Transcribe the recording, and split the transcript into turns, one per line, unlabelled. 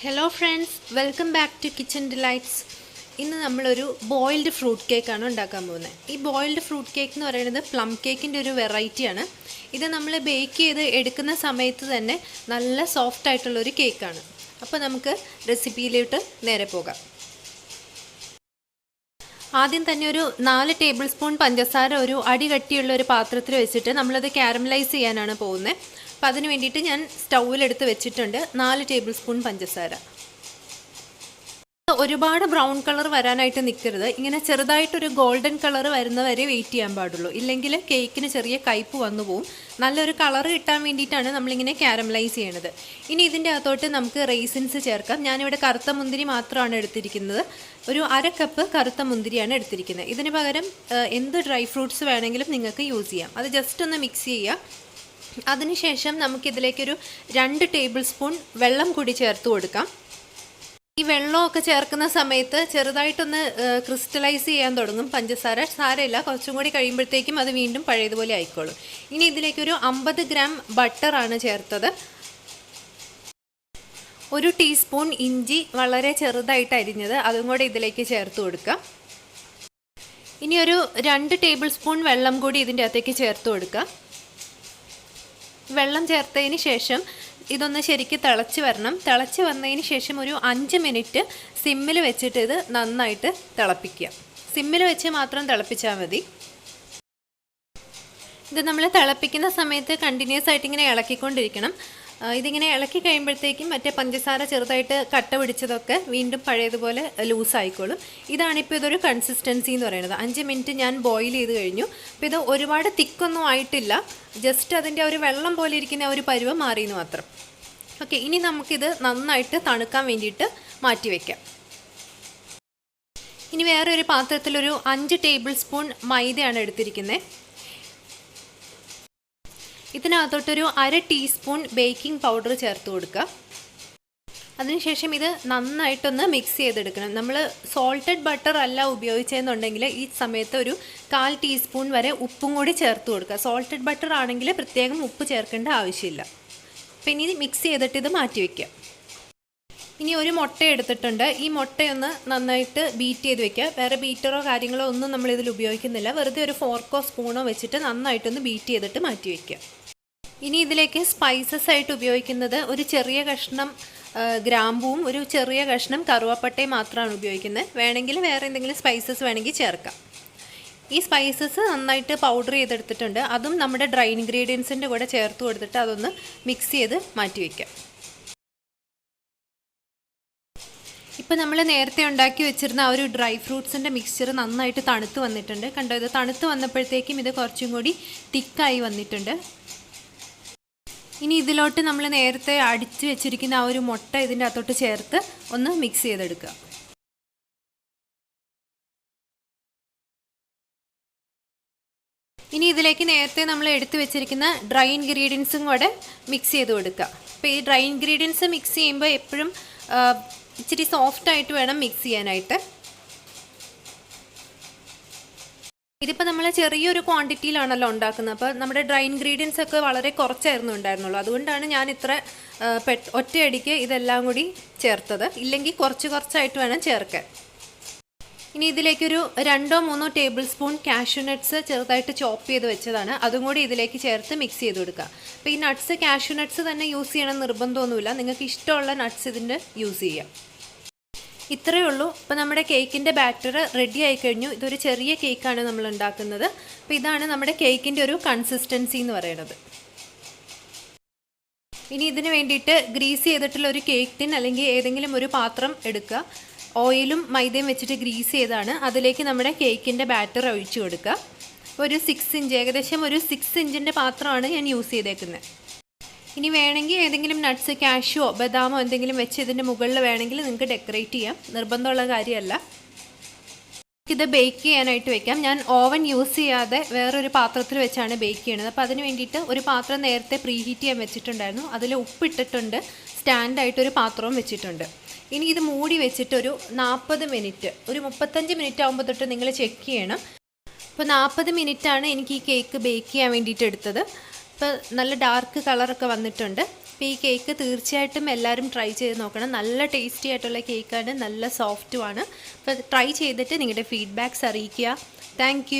Hello friends, welcome back to kitchen delights. ഇന്ന് നമ്മളൊരു boiled fruit കേക്കാണ് ഉണ്ടാക്കാൻ പോകുന്നത്. ഈ ബോയിൽഡ് ഫ്രൂട്ട് കേക്ക് എന്ന് പറയുന്നത് പ്ലം കേക്കിൻ്റെ ഒരു വെറൈറ്റിയാണ്. ഇത് നമ്മൾ ബേക്ക് ചെയ്ത് എടുക്കുന്ന സമയത്ത് തന്നെ നല്ല സോഫ്റ്റ് ആയിട്ടുള്ളൊരു കേക്കാണ്. അപ്പോൾ നമുക്ക് റെസിപ്പിയിലോട്ട് നേരെ പോകാം. ആദ്യം തന്നെ ഒരു 4 ടേബിൾ സ്പൂൺ പഞ്ചസാര ഒരു അടി കട്ടിയുള്ള ഒരു പാത്രത്തിൽ വെച്ചിട്ട് നമ്മളത് കാരമലൈസ് ചെയ്യാനാണ് പോകുന്നത്. അപ്പോൾ അതിന് വേണ്ടിയിട്ട് ഞാൻ സ്റ്റൗവിലെടുത്ത് വെച്ചിട്ടുണ്ട് 4 ടേബിൾ സ്പൂൺ പഞ്ചസാര. ഒരുപാട് ബ്രൗൺ കളർ വരാനായിട്ട് നിൽക്കരുത്. ഇങ്ങനെ ചെറുതായിട്ടൊരു ഗോൾഡൻ കളർ വരുന്നവരെ വെയിറ്റ് ചെയ്യാൻ പാടുള്ളൂ. ഇല്ലെങ്കിൽ കേക്കിന് ചെറിയ കയ്പ്പ് വന്നു പോവും. നല്ലൊരു കളർ കിട്ടാൻ വേണ്ടിയിട്ടാണ് നമ്മളിങ്ങനെ കാരമലൈസ് ചെയ്യണത്. ഇനി ഇതിൻ്റെ അകത്തോട്ട് നമുക്ക് റേസിൻസ് ചേർക്കാം. ഞാനിവിടെ കറുത്ത മുന്തിരി മാത്രമാണ് എടുത്തിരിക്കുന്നത്. ഒരു 1/2 കപ്പ് കറുത്ത മുന്തിരിയാണ് എടുത്തിരിക്കുന്നത്. ഇതിന് പകരം എന്ത് ഡ്രൈ ഫ്രൂട്ട്സ് വേണമെങ്കിലും നിങ്ങൾക്ക് യൂസ് ചെയ്യാം. അത് ജസ്റ്റ് ഒന്ന് മിക്സ് ചെയ്യുക. അതിനുശേഷം നമുക്കിതിലേക്കൊരു 2 ടേബിൾ സ്പൂൺ വെള്ളം കൂടി ചേർത്ത് കൊടുക്കാം. ഈ വെള്ളമൊക്കെ ചേർക്കുന്ന സമയത്ത് ചെറുതായിട്ടൊന്ന് ക്രിസ്റ്റലൈസ് ചെയ്യാൻ തുടങ്ങും പഞ്ചസാര. സാരമില്ല, കുറച്ചും കൂടി കഴിയുമ്പോഴത്തേക്കും അത് വീണ്ടും പഴയതുപോലെ ആയിക്കോളും. ഇനി ഇതിലേക്കൊരു 50 ഗ്രാം ബട്ടറാണ് ചേർത്തത്. 1 ടീസ്പൂൺ ഇഞ്ചി വളരെ ചെറുതായിട്ട് അരിഞ്ഞത്, അതും കൂടി ഇതിലേക്ക് ചേർത്ത് കൊടുക്കാം. ഇനി ഒരു 2 ടേബിൾ സ്പൂൺ വെള്ളം കൂടി ഇതിൻ്റെ അകത്തേക്ക് ചേർത്ത് കൊടുക്കാം. വെള്ളം ചേർത്തതിന് ശേഷം ഇതൊന്ന് ശരിക്ക് തിളച്ച് വരണം. തിളച്ച് വന്നതിന് ശേഷം ഒരു 5 മിനിറ്റ് സിമ്മിൽ വെച്ചിട്ട് ഇത് നന്നായിട്ട് തിളപ്പിക്കുക. സിമ്മിൽ വെച്ച് മാത്രം തിളപ്പിച്ചാൽ മതി. ഇത് നമ്മൾ തിളപ്പിക്കുന്ന സമയത്ത് കണ്ടിന്യൂസ് ആയിട്ട് ഇങ്ങനെ ഇളക്കിക്കൊണ്ടിരിക്കണം. ഇതിങ്ങനെ ഇളക്കി കഴിയുമ്പോഴത്തേക്കും മറ്റേ പഞ്ചസാര ചെറുതായിട്ട് കട്ട പിടിച്ചതൊക്കെ വീണ്ടും പഴയതുപോലെ ലൂസായിക്കോളും. ഇതാണിപ്പോൾ ഇതൊരു കൺസിസ്റ്റൻസി എന്ന് പറയുന്നത്. 5 മിനിറ്റ് ഞാൻ ബോയിൽ ചെയ്ത് കഴിഞ്ഞു. അപ്പോൾ ഇത് ഒരുപാട് തിക്കൊന്നും ആയിട്ടില്ല. ജസ്റ്റ് അതിൻ്റെ ഒരു വെള്ളം പോലെ ഇരിക്കുന്ന ഒരു പരുവം മാറിയെന്ന് മാത്രം. ഓക്കെ, ഇനി നമുക്കിത് നന്നായിട്ട് തണുക്കാൻ വേണ്ടിയിട്ട് മാറ്റി വയ്ക്കാം. ഇനി വേറെ ഒരു പാത്രത്തിലൊരു 5 ടേബിൾ സ്പൂൺ മൈദയാണ് എടുത്തിരിക്കുന്നത്. ഇതിനകത്തോട്ടൊരു 1/2 ടീസ്പൂൺ ബേക്കിംഗ് പൗഡർ ചേർത്ത് കൊടുക്കുക. അതിനുശേഷം ഇത് നന്നായിട്ടൊന്ന് മിക്സ് ചെയ്തെടുക്കണം. നമ്മൾ സോൾട്ടഡ് ബട്ടർ അല്ല ഉപയോഗിച്ചതെന്നുണ്ടെങ്കിൽ ഈ സമയത്ത് ഒരു 1/4 ടീസ്പൂൺ വരെ ഉപ്പും കൂടി ചേർത്ത് കൊടുക്കുക. സോൾട്ടഡ് ബട്ടർ ആണെങ്കിൽ പ്രത്യേകം ഉപ്പ് ചേർക്കേണ്ട ആവശ്യമില്ല. പിന്നെ ഇത് മിക്സ് ചെയ്തിട്ട് ഇത് മാറ്റി വയ്ക്കുക. ഇനി ഒരു മുട്ട എടുത്തിട്ടുണ്ട്. ഈ മുട്ടയൊന്ന് നന്നായിട്ട് ബീറ്റ് ചെയ്ത് വെക്കുക. വേറെ ബീറ്ററോ കാര്യങ്ങളോ ഒന്നും നമ്മളിതിൽ ഉപയോഗിക്കുന്നില്ല. വെറുതെ ഒരു ഫോർക്കോ സ്പൂണോ വെച്ചിട്ട് നന്നായിട്ടൊന്ന് ബീറ്റ് ചെയ്തിട്ട് മാറ്റി വയ്ക്കുക. ഇനി ഇതിലേക്ക് സ്പൈസസ് ആയിട്ട് ഉപയോഗിക്കുന്നത് ഒരു ചെറിയ കഷ്ണം ഗ്രാമ്പൂവും ഒരു ചെറിയ കഷ്ണം കറുവപ്പട്ടയും മാത്രമാണ് ഉപയോഗിക്കുന്നത്. വേണമെങ്കിൽ വേറെ എന്തെങ്കിലും സ്പൈസസ് വേണമെങ്കിൽ ചേർക്കാം. ഈ സ്പൈസസ് നന്നായിട്ട് പൗഡർ ചെയ്തെടുത്തിട്ടുണ്ട്. അതും നമ്മുടെ ഡ്രൈ ഇൻഗ്രീഡിയൻസിൻ്റെ കൂടെ ചേർത്ത് കൊടുത്തിട്ട് അതൊന്ന് മിക്സ് ചെയ്ത് മാറ്റി വയ്ക്കാം. ഇപ്പോൾ നമ്മൾ നേരത്തെ ഉണ്ടാക്കി വെച്ചിരുന്ന ആ ഒരു ഡ്രൈ ഫ്രൂട്ട്സിൻ്റെ മിക്സ്ചർ നന്നായിട്ട് തണുത്ത് വന്നിട്ടുണ്ട്. കണ്ടോ, ഇത് തണുത്ത് വന്നപ്പോഴത്തേക്കും ഇത് കുറച്ചും കൂടി തിക്കായി വന്നിട്ടുണ്ട്. ഇനി ഇതിലോട്ട് നമ്മൾ നേരത്തെ അടിച്ച് വെച്ചിരിക്കുന്ന ആ ഒരു മുട്ട ഇതിൻ്റെ അകത്തോട്ട് ചേർത്ത് ഒന്ന് മിക്സ് ചെയ്തെടുക്കുക. ഇനി ഇതിലേക്ക് നേരത്തെ നമ്മൾ എടുത്തു വെച്ചിരിക്കുന്ന ഡ്രൈ ഇൻഗ്രീഡിയൻസും കൂടെ മിക്സ് ചെയ്ത് കൊടുക്കുക. അപ്പോൾ ഈ ഡ്രൈ ഇൻഗ്രീഡിയൻസ് മിക്സ് ചെയ്യുമ്പോൾ എപ്പോഴും ഇച്ചിരി സോഫ്റ്റ് ആയിട്ട് വേണം മിക്സ് ചെയ്യാനായിട്ട്. ഇതിപ്പോൾ നമ്മൾ ചെറിയൊരു ക്വാണ്ടിറ്റിയിലാണല്ലോ ഉണ്ടാക്കുന്നത്. അപ്പോൾ നമ്മുടെ ഡ്രൈ ഇൻഗ്രീഡിയൻസ് ഒക്കെ വളരെ കുറച്ചായിരുന്നു ഉണ്ടായിരുന്നുള്ളൂ. അതുകൊണ്ടാണ് ഞാൻ ഇത്ര ഒറ്റയടിക്ക് ഇതെല്ലാം കൂടി ചേർത്തത്. ഇല്ലെങ്കിൽ കുറച്ചായിട്ട് വേണം ചേർക്കാൻ. ഇനി ഇതിലേക്കൊരു 2-3 ടേബിൾ സ്പൂൺ കാഷ്യൂ നട്ട്സ് ചെറുതായിട്ട് ചോപ്പ് ചെയ്ത് വെച്ചതാണ്. അതും കൂടി ഇതിലേക്ക് ചേർത്ത് മിക്സ് ചെയ്ത് കൊടുക്കുക. അപ്പോൾ ഈ നട്ട്സ് കാഷ്യൂ നട്ട്സ് തന്നെ യൂസ് ചെയ്യണം നിർബന്ധമൊന്നുമില്ല. നിങ്ങൾക്ക് ഇഷ്ടമുള്ള നട്ട്സ് ഇതിൻ്റെ യൂസ് ചെയ്യാം. ഇത്രയേ ഉള്ളൂ. ഇപ്പോൾ നമ്മുടെ കേക്കിൻ്റെ ബാറ്റർ റെഡി ആയി കഴിഞ്ഞു. ഇതൊരു ചെറിയ കേക്കാണ് നമ്മൾ ഉണ്ടാക്കുന്നത്. അപ്പോൾ ഇതാണ് നമ്മുടെ കേക്കിൻ്റെ ഒരു കൺസിസ്റ്റൻസി എന്ന് പറയുന്നത്. ഇനി ഇതിന് വേണ്ടിയിട്ട് ഗ്രീസ് ചെയ്തിട്ടുള്ള ഒരു കേക്ക് ടിൻ അല്ലെങ്കിൽ ഏതെങ്കിലും ഒരു പാത്രം എടുക്കുക. ഓയിലും മൈദയും വെച്ചിട്ട് ഗ്രീസ് ചെയ്താണ് അതിലേക്ക് നമ്മുടെ കേക്കിൻ്റെ ബാറ്റർ ഒഴിച്ചു കൊടുക്കുക. ഒരു 6 ഇഞ്ച്, ഏകദേശം ഒരു 6 ഇഞ്ചിൻ്റെ പാത്രമാണ് ഞാൻ യൂസ് ചെയ്തേക്കുന്നത്. ഇനി വേണമെങ്കിൽ ഏതെങ്കിലും നട്ട്സ്, കാഷ്യോ, ബദാമോ എന്തെങ്കിലും വെച്ച് ഇതിൻ്റെ മുകളിൽ വേണമെങ്കിൽ നിങ്ങൾക്ക് ഡെക്കറേറ്റ് ചെയ്യാം. നിർബന്ധമുള്ള കാര്യമല്ല. ഇത് ബേക്ക് ചെയ്യാനായിട്ട് വെക്കാം. ഞാൻ ഓവൻ യൂസ് ചെയ്യാതെ വേറൊരു പാത്രത്തിൽ വെച്ചാണ് ബേക്ക് ചെയ്യണത്. അപ്പോൾ അതിന് വേണ്ടിയിട്ട് ഒരു പാത്രം നേരത്തെ പ്രീഹീറ്റ് ചെയ്യാൻ വെച്ചിട്ടുണ്ടായിരുന്നു. അതിൽ ഉപ്പിട്ടിട്ടുണ്ട്. സ്റ്റാൻഡായിട്ടൊരു പാത്രവും വെച്ചിട്ടുണ്ട്. ഇനി ഇത് മൂടി വെച്ചിട്ട് ഒരു 40 മിനിറ്റ്, ഒരു 35 മിനിറ്റ് ആകുമ്പോൾ തൊട്ട് നിങ്ങൾ ചെക്ക് ചെയ്യണം. അപ്പോൾ 40 മിനിറ്റാണ് എനിക്ക് ഈ കേക്ക് ബേക്ക് ചെയ്യാൻ വേണ്ടിയിട്ട് എടുത്തത്. ഇപ്പോൾ നല്ല ഡാർക്ക് കളറൊക്കെ വന്നിട്ടുണ്ട്. അപ്പോൾ ഈ കേക്ക് തീർച്ചയായിട്ടും എല്ലാവരും ട്രൈ ചെയ്ത് നോക്കണം. നല്ല ടേസ്റ്റി ആയിട്ടുള്ള കേക്കാണ്, നല്ല സോഫ്റ്റുമാണ്. അപ്പോൾ ട്രൈ ചെയ്തിട്ട് നിങ്ങളുടെ ഫീഡ്ബാക്ക്സ് അറിയിക്കുക. താങ്ക്